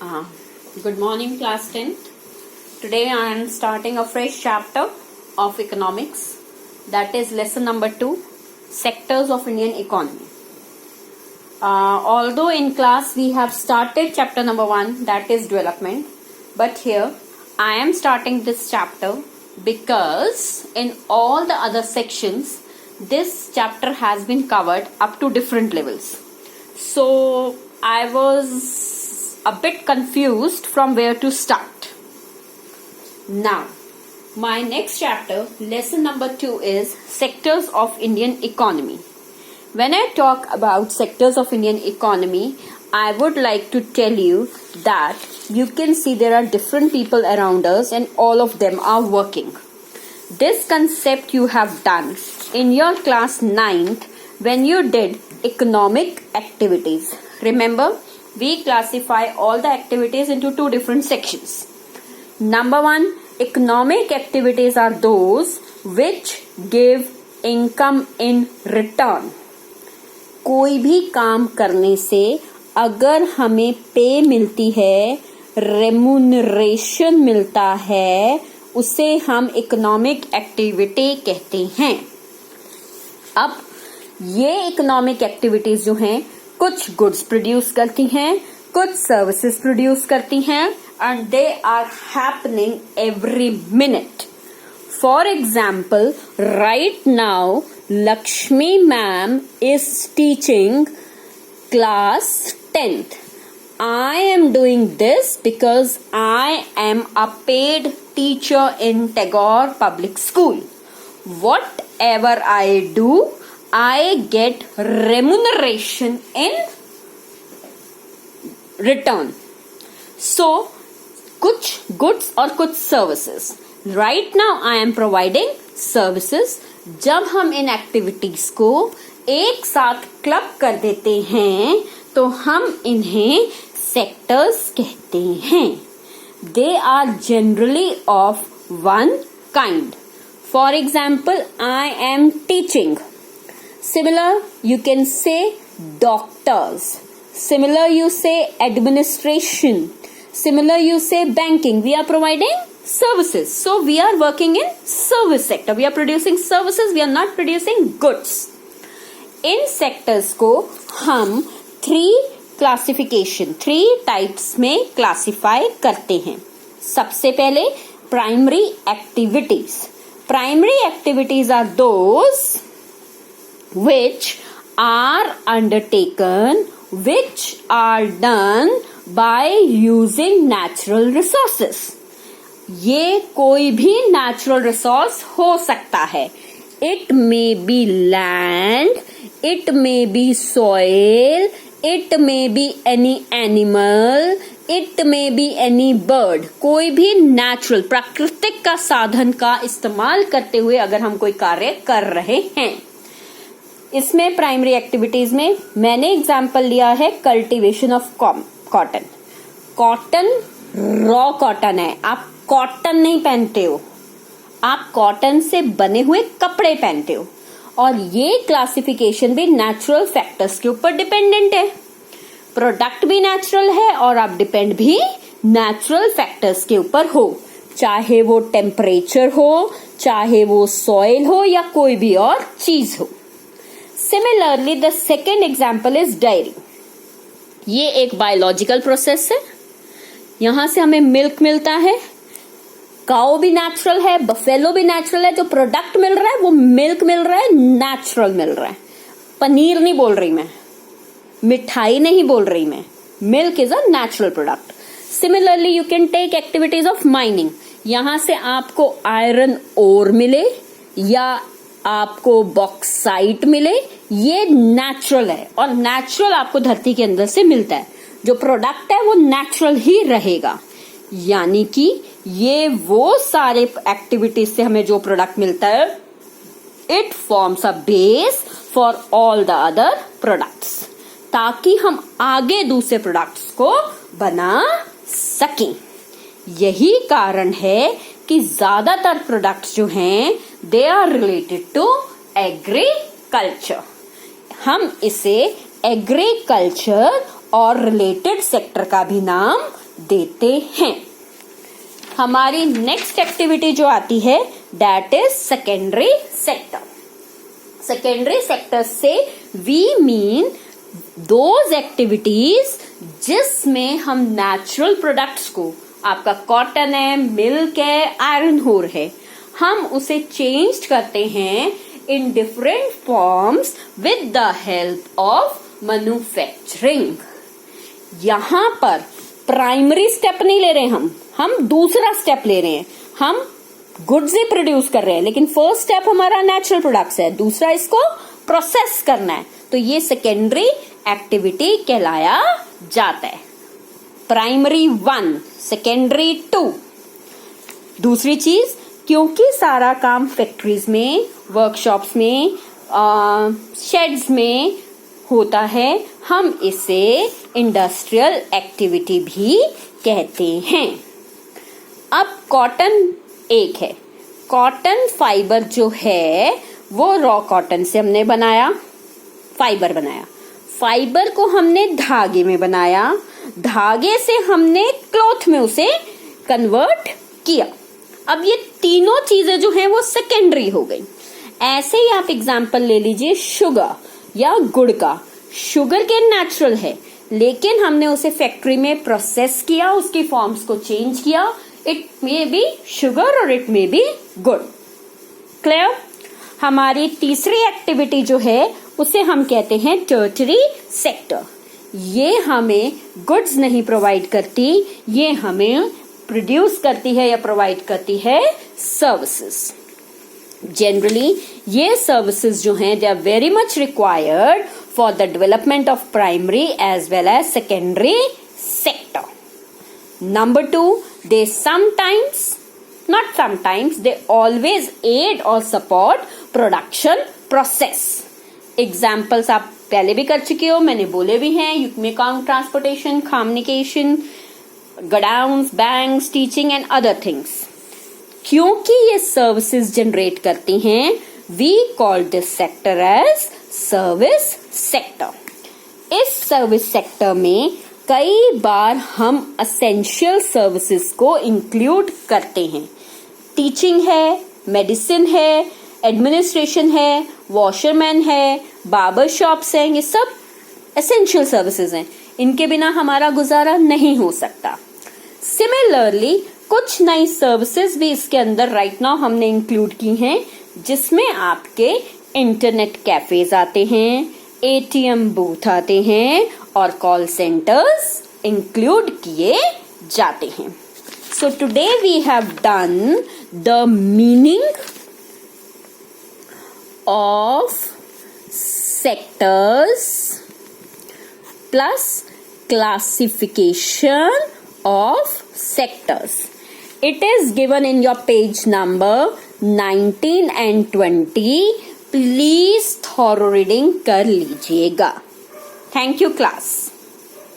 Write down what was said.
Uh, Good morning, class 10th. Today I am starting a fresh chapter of economics, that is lesson number 2, sectors of Indian economy. Although in class we have started chapter number 1, that is development, but here I am starting this chapter because in all the other sections this chapter has been covered up to different levels. So I was a bit confused from where to start. Now, my next chapter, lesson number 2, is sectors of Indian economy. When I talk about sectors of Indian economy, I would like to tell you that you can see there are different people around us and all of them are working. This concept you have done in your class 9th when you did economic activities. Remember, we classify all the activities into 2 different sections. Number 1, economic activities are those which give income in return. कोई भी काम करने से अगर हमें पे मिलती है, रेम्यूनरेशन मिलता है, उसे हम इकोनॉमिक एक्टिविटी कहते हैं. अब ये इकोनॉमिक एक्टिविटीज जो हैं कुछ गुड्स प्रोड्यूस करती हैं, कुछ सर्विसेज प्रोड्यूस करती हैं, and they are happening every minute. For example, right now Lakshmi ma'am is teaching class 10th. I am doing this because I am a paid teacher in Tagore Public School. Whatever I do, I get remuneration in return. So, कुछ goods और कुछ services. Right now I am providing services. जब हम इन activities को एक साथ club कर देते हैं तो हम इन्हें सेक्टर्स कहते हैं. They are generally of one kind. For example, I am teaching. Similar, you can say doctors. Similar, you say administration. Similar, you say banking. We are providing services. So, we are working in service sector. We are producing services. We are not producing goods. In sectors को हम 3 types में classify करते हैं. सबसे पहले primary activities. Primary activities are those which are undertaken, which are done by using natural resources. ये कोई भी natural resource हो सकता है. It may be land, it may be soil, it may be any animal, it may be any bird. कोई भी natural प्राकृतिक का साधन का इस्तेमाल करते हुए अगर हम कोई कार्य कर रहे हैं. इसमें प्राइमरी एक्टिविटीज में मैंने एग्जाम्पल लिया है cultivation of cotton. Cotton raw cotton है, आप कॉटन नहीं पहनते हो, आप कॉटन से बने हुए कपड़े पहनते हो. और ये क्लासिफिकेशन भी नेचुरल फैक्टर्स के ऊपर डिपेंडेंट है. प्रोडक्ट भी नेचुरल है और आप डिपेंड भी नेचुरल फैक्टर्स के ऊपर हो, चाहे वो टेम्परेचर हो, चाहे वो सॉइल हो या कोई भी और चीज हो. Similarly the second example is diary. ये एक बायोलॉजिकल प्रोसेस है. यहां से हमें मिल्क मिलता है. काऊ भी नेचुरल है, बफेलो भी नेचुरल है. जो प्रोडक्ट मिल रहा है वो मिल्क मिल रहा है, नेचुरल मिल रहा है. पनीर नहीं बोल रही मैं, मिठाई नहीं बोल रही मैं. Milk is a natural product. Similarly you can take activities of mining. यहां से आपको आयरन ओर मिले या आपको बॉक्साइट मिले, ये नेचुरल है और नेचुरल आपको धरती के अंदर से मिलता है. जो प्रोडक्ट है वो नेचुरल ही रहेगा. यानी कि ये वो सारे एक्टिविटीज से हमें जो प्रोडक्ट मिलता है, it forms a base for all the other products, ताकि हम आगे दूसरे प्रोडक्ट्स को बना सकें. यही कारण है कि ज्यादातर प्रोडक्ट्स जो हैं they are related to agriculture. हम इसे एग्रीकल्चर और रिलेटेड सेक्टर का भी नाम देते हैं। हमारी नेक्स्ट एक्टिविटी जो आती है that is secondary sector. Secondary sector से वी मीन दोज एक्टिविटीज जिसमें हम नेचुरल प्रोडक्ट्स को, आपका कॉटन है, मिल्क है, आयरन होर है, हम उसे चेंज करते हैं in different forms with the help of manufacturing. यहां पर प्राइमरी स्टेप नहीं ले रहे हम दूसरा स्टेप ले रहे हैं। हम गुड्स ही प्रोड्यूस कर रहे हैं, लेकिन फर्स्ट स्टेप हमारा नेचुरल प्रोडक्ट्स है, दूसरा इसको प्रोसेस करना है, तो ये सेकेंडरी एक्टिविटी कहलाया जाता है। Primary 1, secondary 2। दूसरी चीज, क्योंकि सारा काम फैक्ट्रीज में, वर्कशॉप्स में, शेड्स में होता है, हम इसे इंडस्ट्रियल एक्टिविटी भी कहते हैं। अब कॉटन एक है, कॉटन फाइबर जो है वो रॉ कॉटन से हमने बनाया, फाइबर बनाया, फाइबर को हमने धागे में बनाया, धागे से हमने क्लॉथ में उसे कन्वर्ट किया। अब ये तीनों चीजें जो हैं वो सेकेंडरी हो गई। ऐसे ही आप एग्जांपल ले लीजिए शुगर या गुड़ का। शुगर केन नेचुरल है, लेकिन हमने उसे फैक्ट्री में प्रोसेस किया, उसकी फॉर्म्स को चेंज किया। इट मे बी शुगर और इट मे बी गुड़। क्लियर? हमारी तीसरी एक्टिविटी जो है उसे हम कहते हैं टर्टरी सेक्टर। ये हमें गुड्स नहीं प्रोवाइड करती, ये हमें प्रोड्यूस करती है या प्रोवाइड करती है सर्विसेज। जनरली ये सर्विसेज जो हैं they are very much required for the development of primary as well as secondary sector. Number 2, they sometimes, not sometimes, they always aid or support production process. Examples आप पहले भी कर चुके हो, मैंने बोले भी हैं, you may count transportation, communication, godowns, banks, teaching and other things. क्योंकि ये सर्विसेज जनरेट करती हैं, we call this sector as service sector. इस सर्विस सेक्टर में कई बार हम असेंशियल सर्विसेज को इंक्लूड करते हैं। टीचिंग है, मेडिसिन है, एडमिनिस्ट्रेशन है, वॉशरमैन है, बार्बर शॉप्स हैं, ये सब एसेंशियल सर्विसेज हैं। इनके बिना हमारा गुजारा नहीं हो सकता। सिमिलरली कुछ नई सर्विसेज भी इसके अंदर राइट नाउ हमने इंक्लूड की हैं, जिसमें आपके इंटरनेट कैफेज आते हैं, एटीएम बूथ आते हैं और कॉल सेंटर्स इंक्लूड किए जाते हैं। So today we have done the meaning of sectors plus classification of sectors. It is given in your page number 19 and 20. Please thorough reading कर लीजिएगा. Thank you class.